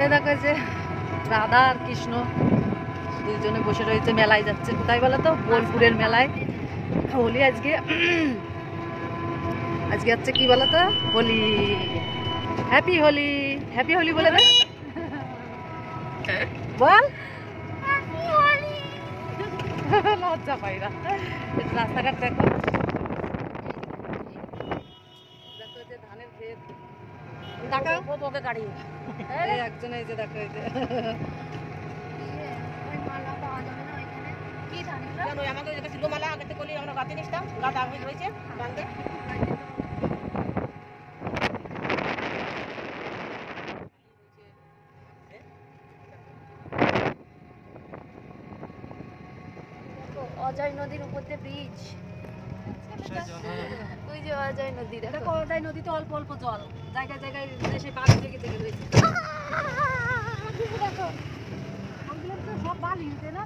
এ দেখো যে রাধা আর কৃষ্ণ দুইজনে বসে রয়েছে, মেলায় যাচ্ছে। কোথায় বলো তো? বোলপুরের মেলায়। হোলি আজকে আজকে হচ্ছে কি বলো তো? হোলি। হ্যাপি হোলি, হ্যাপি হোলি বলে দে। বল। লজ্জা পাই না। রাস্তাঘাট দেখো, দেখো যে ধানের ক্ষেত। গাড়ি একজন এই যে দেখো, এই যে অজয় নদীর উপর দিয়ে ব্রিজ। ওই যে অজয় নদী, দেখো অজয় নদীতে অল্প অল্প জল, জায়গায় জায়গায় দেশে পানি থেকে থেকে রয়েছে। দেখো সব বালি না,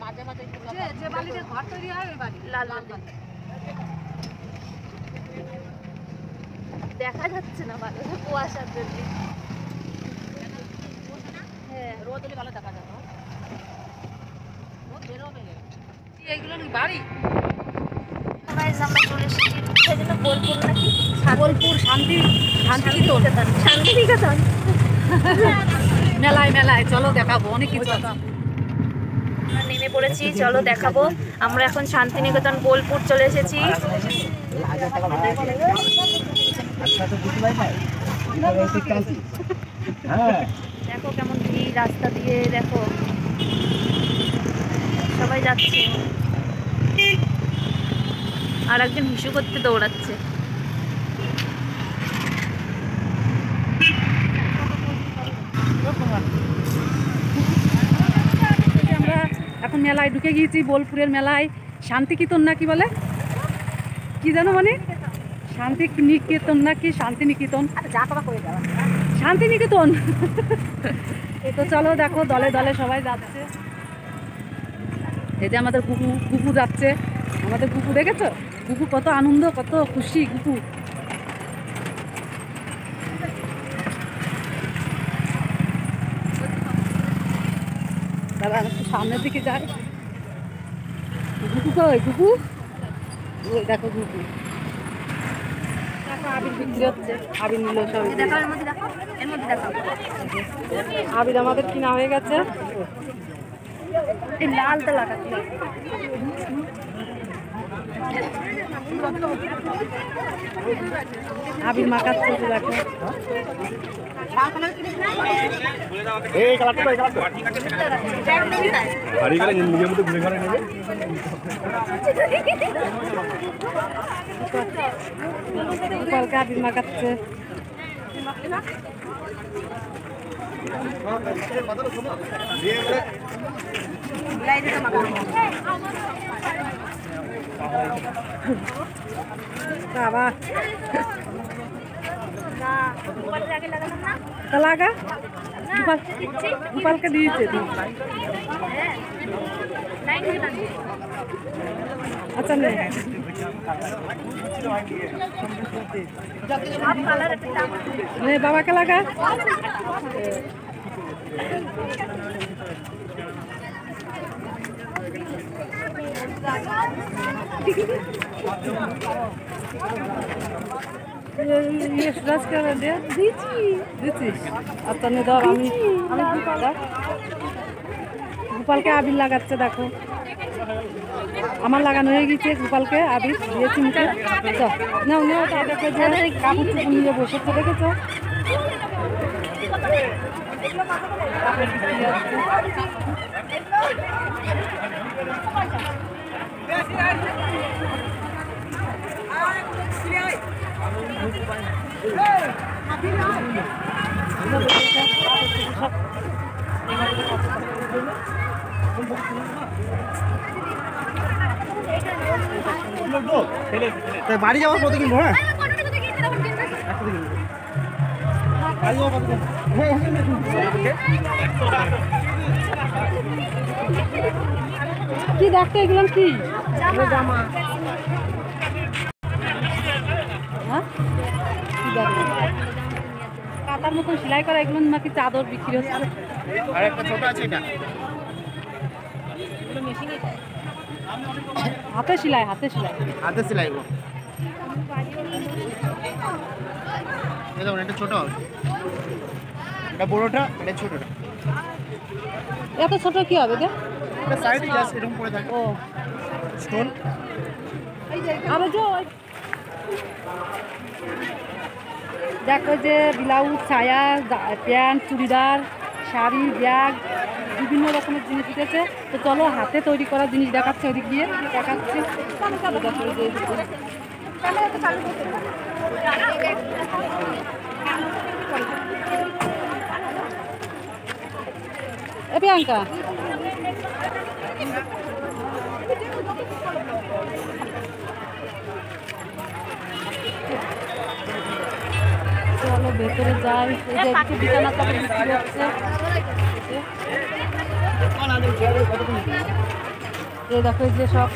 মাঝে মাঝে যে বালিতে ঘর তৈরি হয় ওই বালি, লাল লাল বালি। দেখা যাচ্ছে না ভালো, কুয়াশার জন্য। হ্যাঁ, রোদ হলে ভালো দেখা যাবে। এইগুলো বাড়ি আমরা চলে এসেছি সেজন্য বোলপুর নাকি বোলপুর শান্তিনিকেতন শান্তিনিকেতন মেলায় মেলায় চলো দেখাবো অনেক কিছু। আমরা নেমে পড়েছি, চলো দেখাবো। আমরা এখন শান্তিনিকেতন বোলপুর চলে এসেছি। দেখো কেমন ভিড় রাস্তা দিয়ে, দেখো সবাই যাচ্ছে, আর একজন হিসু করতে দৌড়াচ্ছে। আমরা এখন মেলায় ঢুকে গিয়েছি, বোলপুরের মেলায়। শান্তিনিকেতন না কি বলে, কি জানো মানে? শান্তিনিকেতন নাকি শান্তিনিকেতন, শান্তিনিকেতন। তো চলো দেখো, দলে দলে সবাই যাচ্ছে। এই যে আমাদের গুপু যাচ্ছে, আমাদের গুপু দেখেছো? গুপু কত আনন্দ, কত খুশি গুপু। দাদা একটু সামনের দিকে যায়। গুপু কই গুপু? ওই দেখো গুপু। আবির বিক্রি হচ্ছে, আবির নিল সব। আবির আমাদের কিনা হয়ে গেছে। এই লালটা লাগাতে আবির মাখাচ্ছে, দেখো গোপালকে আবির মাখাচ্ছে। বাবা লাগা গোপালকে দিয়েছে। আচ্ছা নে বাবাকে লাগা। আচ্ছা নে ধর, আমি গোপালকে আবির লাগাচ্ছে। দেখো আমার লাগানো হয়ে গেছে, গোপালকে আবির দিয়েছি মুখে। নাও নাও, তাদেরকে যে কাপড় চুপড় নিয়ে বসেছে দেখেছো? বাড়ি যাওয়ার পথে কিনবো। হ্যাঁ কি দেখতে এগুলো কি জামা? হ্যাঁ পাতার মতন সেলাই করা, এগুলো নাকি চাদর বিক্রি হচ্ছে। আর একটা ছোট আছে এটা, হাতে সেলাই, হাতে সেলাই। হাতে সেলাই গো। এই দেখুন এটা ছোট, এটা বড়টা, এটা ছোটটা। এত ছোট কি হবে গে? এটা সাইড জাস্ট এরকম পড়ে থাকে। ও স্টোন। আরে যে দেখো যে ব্লাউজ, ছায়া, প্যান্ট, চুড়িদার, শাড়ি, ব্যাগ, বিভিন্ন রকমের জিনিস দিতেছে। তো চলো হাতে তৈরি করা জিনিস দেখাচ্ছে, ওদিক দিয়ে দেখাচ্ছে। দেখো যে এ প্রিয়াঙ্কা, চলো ভেতরে যাই। এই যে একটু বিছানা চাদর বিক্রি হচ্ছে। এই দেখো এই যে সব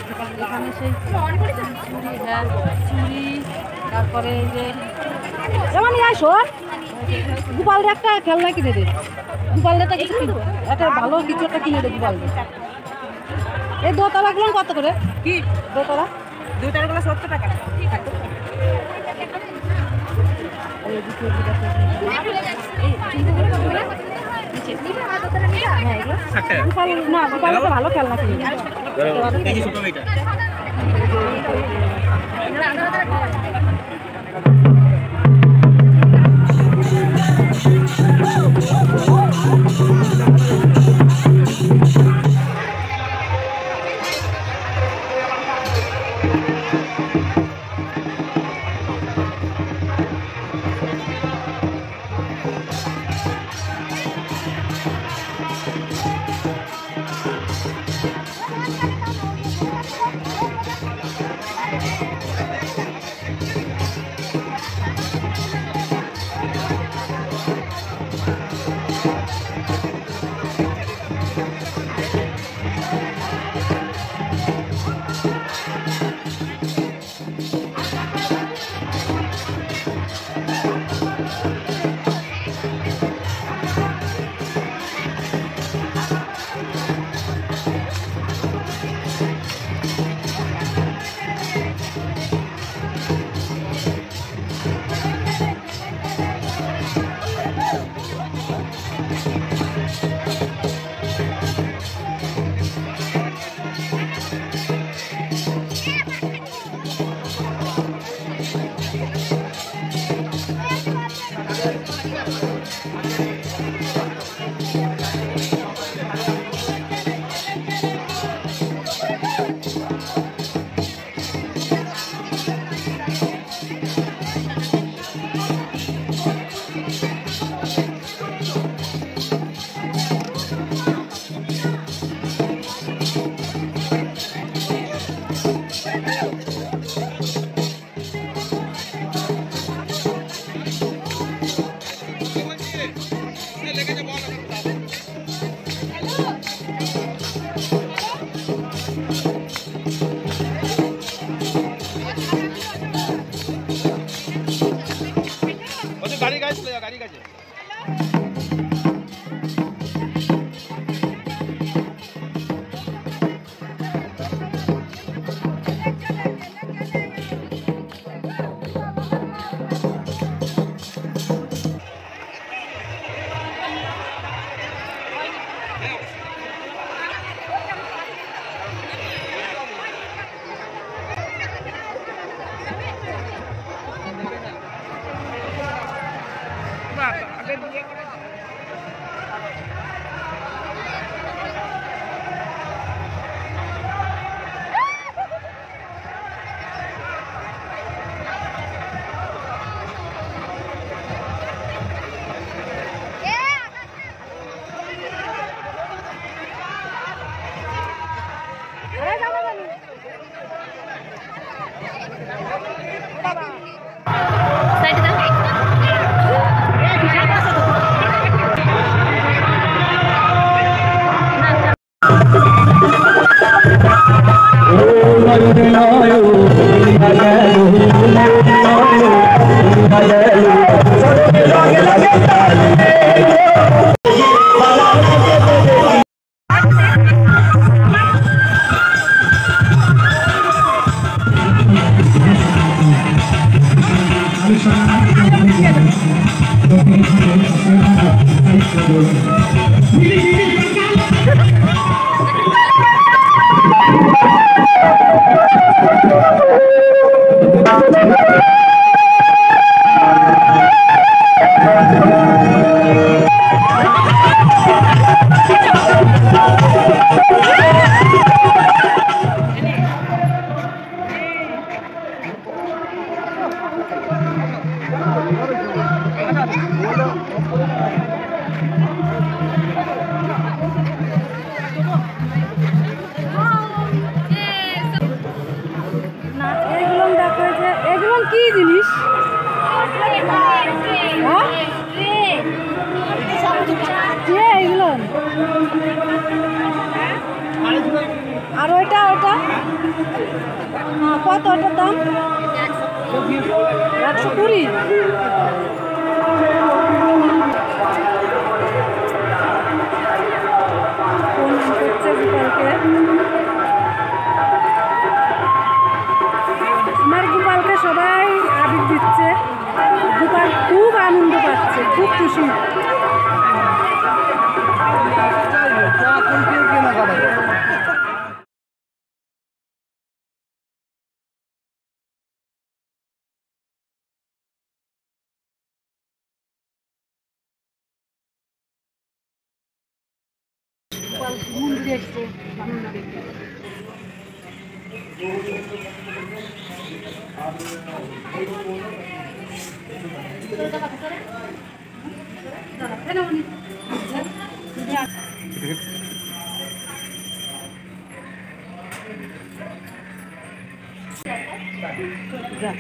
এখানে সেই চুড়ি, হ্যাঁ চুড়ি, তারপরে এই যে যেমন আসো গোপালদের একটা খেলনা কিনে দে, গোপালদের কিছু একটা ভালো কিছু একটা কিনে দে গোপালদের। এই দোতলাগুলো কত করে? কি দোতলা? দোতলাগুলো 70 টাকা। না গোপাল ভালো খেলনা কিনে। Hallelujah. না এগুলো দেখো যে এগুলো কি জিনিস? এগুলো আর ওইটা ওটা কত ওটার দাম? 120। ফোন করছে গোপালকে। আমার গোপালকে সবাই আবির দিচ্ছে। গোপাল খুব আনন্দ পাচ্ছে, খুব খুশি। গোপাল মন্দিরে এসছে আনন্দ দেখতে। যা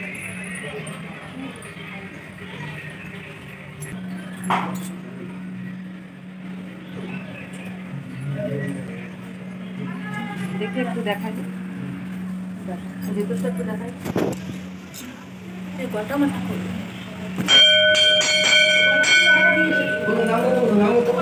দেখে একটু দেখাই, ভেতরটা একটু দেখাই। গল্পটা আমার ঠাকুর তোর নাম্বার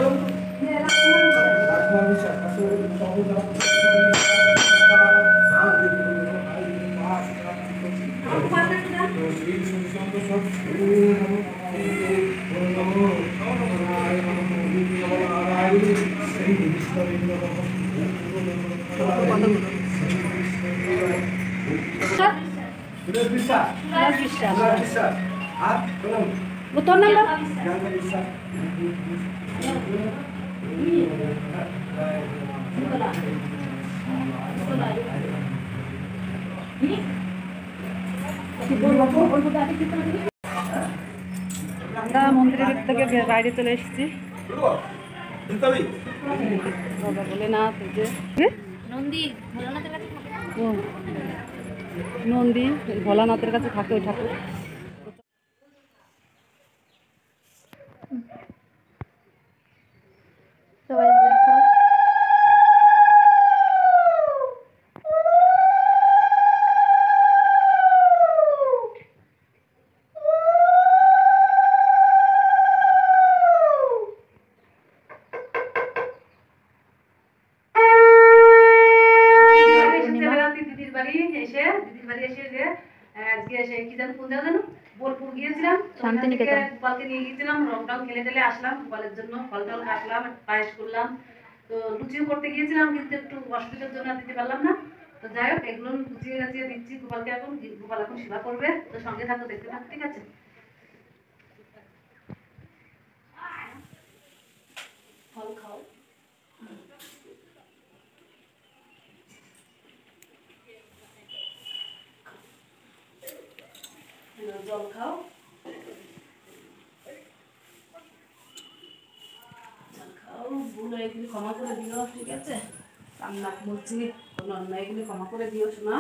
আমরা মন্দিরের ভিতর থেকে বাইরে চলে এসেছি। বাবা বলে না যে নন্দী নন্দী ভোলানাথের কাছে থাকে ওই ঠাকুর। সবাই দেখো বোলপুর গিয়েছিলাম, শান্তিনিকেতন। গোপালকে নিয়ে গিয়েছিলাম, রংটাও খেলে টেলে আসলাম। গোপালের জন্য ফল টল কাটলাম, পায়েস করলাম। তো লুচিও করতে গিয়েছিলাম, কিন্তু একটু অসুবিধার জন্য দিতে পারলাম না। তো যাই হোক এগুলো গুছিয়ে গাছিয়ে দিচ্ছি গোপালকে। এখন গোপাল এখন সেবা করবে, তো সঙ্গে থাকো, দেখতে থাকো, ঠিক আছে? ফল খাও, জল খাও, ভুল এগুলি ক্ষমা করে দিও, ঠিক আছে? কান্না বলছি, কোনো অন্যায় এগুলি ক্ষমা করে দিও শোনা।